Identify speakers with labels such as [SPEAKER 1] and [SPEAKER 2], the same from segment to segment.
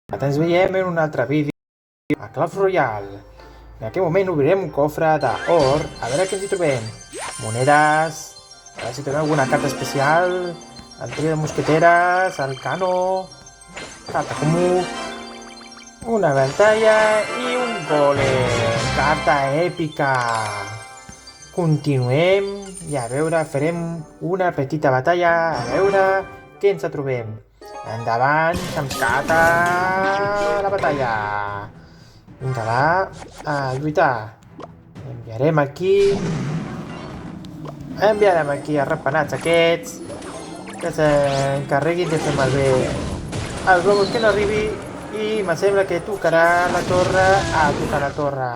[SPEAKER 1] Ens veiem en un altre vídeo a Clash Royale. En aquest moment obrirem un cofre d'or, a veure què ens hi trobem. Monedes, a veure si trobem alguna carta especial, el trio de mosqueteres, el cano, carta comú, una batalla i un golem, carta èpica. Continuem i a veure, farem una petita batalla, a veure què ens trobem. Endavant, Shamskata, la batalla. Vinga, va, a lluitar. Enviarem aquí els ratpenats aquests que s'encarreguin de fer malbé el globus que no arribi i me sembla que tocarà la torre. Tocar la torre.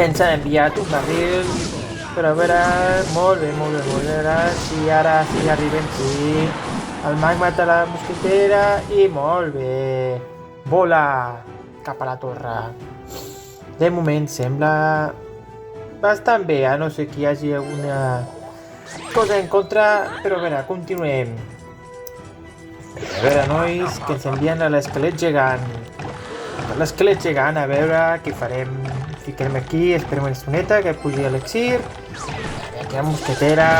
[SPEAKER 1] Ens ha enviat un barril, però a veure, molt bé, a veure si ara sí arribem, sí. El mag mata la mosquitera i molt bé. Vola cap a la torre. De moment sembla bastant bé, a no ser que hi hagi alguna cosa en contra, però a veure, continuem. A veure, nois, que ens envien a l'esquelet gegant. L'esquelet gegant, a veure què farem. Fiquem aquí, esperem una estoneta que pugi l'elixir. Aquí la mosquetera.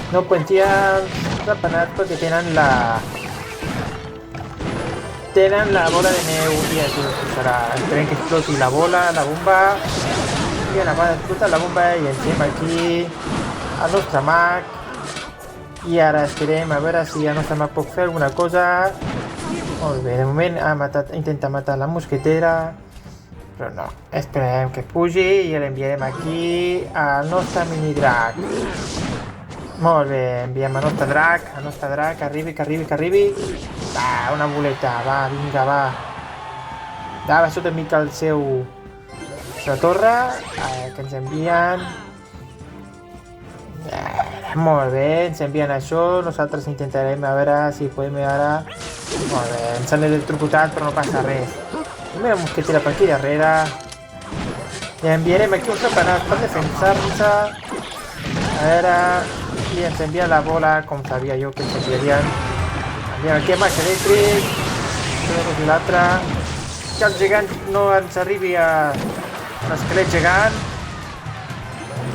[SPEAKER 1] No poden tirar ratpenats perquè tenen la bola de neu i això explotarà. Esperem que exploti la bola, la bomba. I ara va explotar la bomba i encem aquí el nostre mag. I ara esperem a veure si el nostre mag pot fer alguna cosa. Molt bé, de moment intenta matar la mosquetera, però no. Esperem que pugi i l'enviarem aquí al nostre mini drac. Molt bé, enviem el nostre drac, que arribi. Va, una boleta, va, vinga, va. Va sota mica el la torre, que ens envien. Molt bé, ens envien això, nosaltres intentarem a veure si podem ara. Molt bé, ens han electrocutat però no passa res. Primera mosquetera per aquí darrere. I enviarem aquí uns ratpenats per defensar-se. A veure, i ens envien la bola, com sabia jo que ens enviarien. Enviem aquí a mag elèctric. I l'altre. Que el gegant no ens arribi a l'esquelet gegant.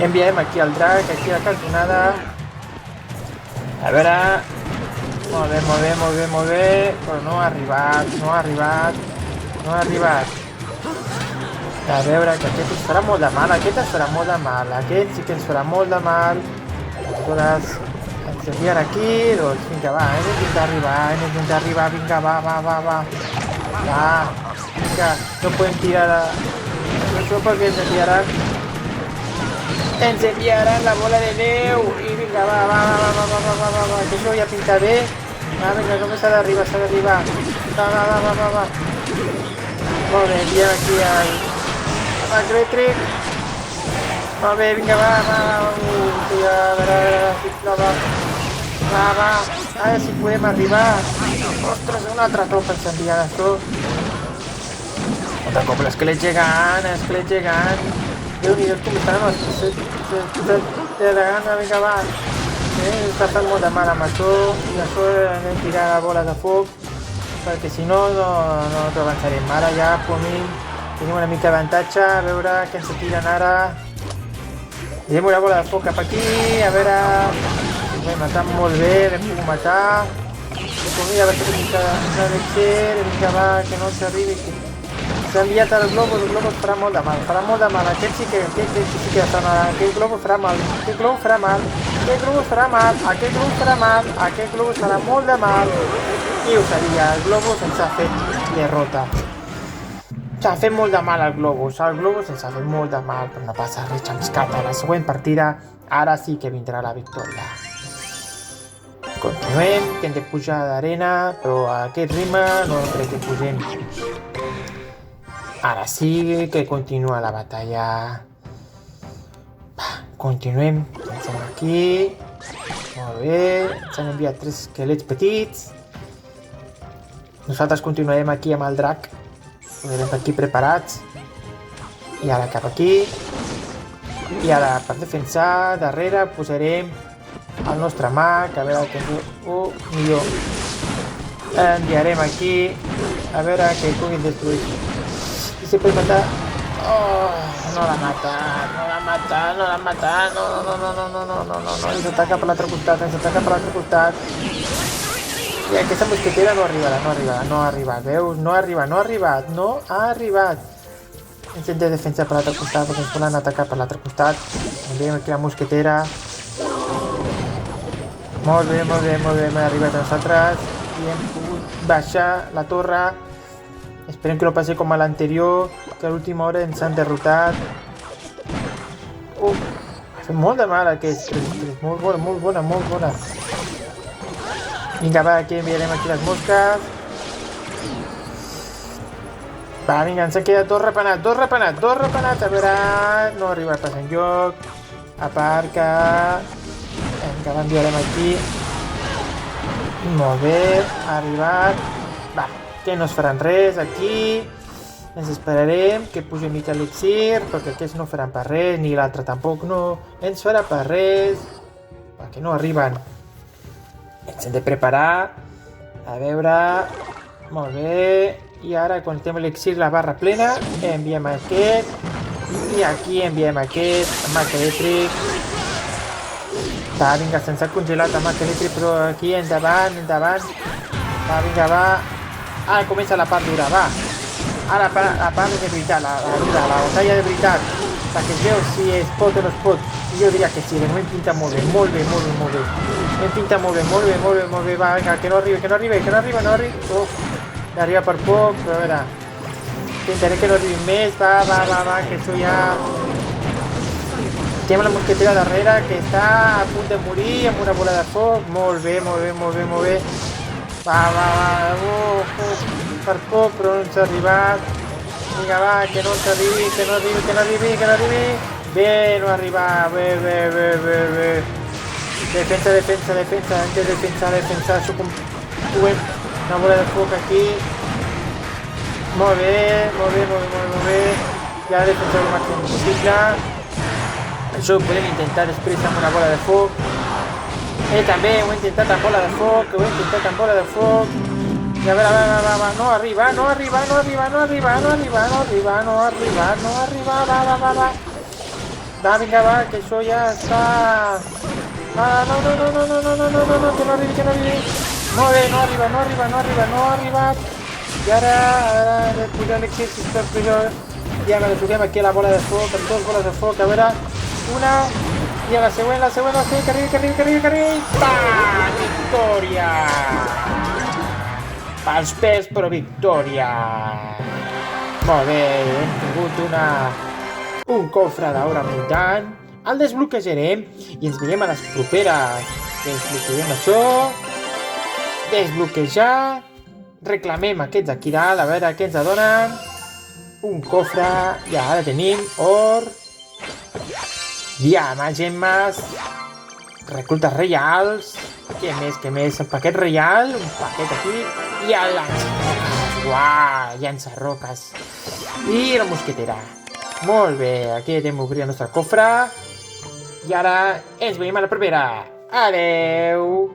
[SPEAKER 1] Enviarem aquí el drac, aquí a la cantonada. A veure. Molt bé. Però no ha arribat. A veure, que aquest ens farà molt de mal. Aquest sí que ens farà molt de mal. Aleshores, ens envien aquí. Doncs vinga, va, hem d'intentar arribar. Vinga, va. Va, vinga, no podem tirar això perquè ens enviaran la bola de neu. I vinga, va, que això ja pinta bé. Va, vinga, com s'ha d'arribar. Va. Molt bé, enviem aquí al mag elèctric. Molt bé, vinga, va. A veure, va. Ara si podem arribar. Ostres, una altra tropa ens envien això. Altre cop l'esquelet gegant. Déu-n'hi-do, com estan de la gana, vinga, va. Està fent molt de mal amb això. I això hem de tirar la bola de foc, perquè si no avançarem. Ara ja tenim una mica d'avantatge. A veure què ens tiren ara. Direm una bola de foc cap aquí. A veure, l'hem matat molt bé, l'hem pogut matar. Mira, va ser una mica d'elixir. Vinga, va, que no s'arribi. S'ha enviat el globus farà molt de mal. Aquest sí que fa mal. Aquest globus farà mal. Aquest globus farà molt de mal. I ho sabia, el globus ens ha fet derrota. S'ha fet molt de mal el globus ens ha fet molt de mal, però no passa res, Shamskata. La següent partida, ara sí que vindrà la victòria. Continuem, que hem de pujar d'arena, però a aquest ritme no crec que pugem. Ara sí que continua la batalla. Continuem, comencem aquí. Molt bé, ens han enviat 3 esquelets petits. Nosaltres continuarem aquí amb el drac. Posarem aquí preparats. I ara cap aquí. I ara per defensar, darrere posarem el nostre mag. A veure que millor. Enviarem aquí. A veure que puguin destruir. I se pot matar. Oh, no l'ha matat, no l'ha matat, no l'ha matat. No. Ens ataca per l'altre costat, I aquesta mosquetera no ha arribat. Veus? No ha arribat. Ens hem de defensar per l'altre costat perquè ens volen atacar per l'altre costat. Enviem aquí la mosquetera. Molt bé, hem arribat a nosaltres i hem pogut baixar la torre. Esperem que no passi com a l'anterior, que a l'última hora ens han derrotat. Ha fet molt de mal aquest 3. Molt bona. Vinga, va, aquí enviarem aquí les mosques. Va, vinga, ens ha quedat dos repenats. A veure, no ha arribat pas enlloc. Aparca. Vinga, l'enviarem aquí. Molt bé, ha arribat. Va, que no es faran res aquí. Ens esperarem que pugi una mica l'elixir, perquè aquests no faran per res, ni l'altre tampoc no ens farà per res, perquè no arriben. Ens hem de preparar. A veure. Molt bé. I ara, quan tenim l'elixir, la barra plena, enviem aquest. I aquí enviem aquest, el mag elèctric. Va, vinga, se'ns ha congelat el mag elèctric, però aquí endavant. Va, vinga, va. Ara comença la part dura, va. Ara la part de veritat, la batalla de veritat. Perquè es veu si es pot o no es pot. Jo diria que sí, de moment pinta molt bé. Hem pintat molt bé. Va, vinga, que no arribi. Arriba per poc, però a veure. Intentaré que no arribi més. Va, que això ja... Tenim la mosquetera darrere, que està a punt de morir amb una bola de foc. Molt bé. Va. Per poc, però no ens ha arribat. Vinga, va, que no ens arribi. Bé, no ha arribat. Bé. Defensa. Hem de defensar. Això com puguem. Una bola de foc aquí. Molt bé. Ja defensar el màxim possible. Això ho podem intentar després amb una bola de foc. També ho he intentat amb bola de foc. I a veure, va. No arriba. Va, vinga, va, que això ja està... No, que no arribi. Molt bé, no ha arribat. I ara, de pujar l'excés, sisplau, que jo... Ja me la juguem aquí a la bola de foc, amb dues boles de foc, a veure... Una... I a la següent, que arribi. Va! Victòria! Pels pèls, però victòria! Molt bé, hem tingut un cofre d'obra mutant. El desbloquejarem i ens veiem a les properes. Desbloquejarem això. Desbloquejar. Reclamem aquests aquí dalt, a veure què ens donen. Un cofre. I ara tenim or. Diames, gemmes. Reclutes reials. Què més? Un paquet reial. Un paquet aquí. I el llançarroques. Uau, llançarroques. I la mosquetera. Molt bé, aquí hem d'obrir el nostre cofre. I ara ens veiem a la propera. Adeu.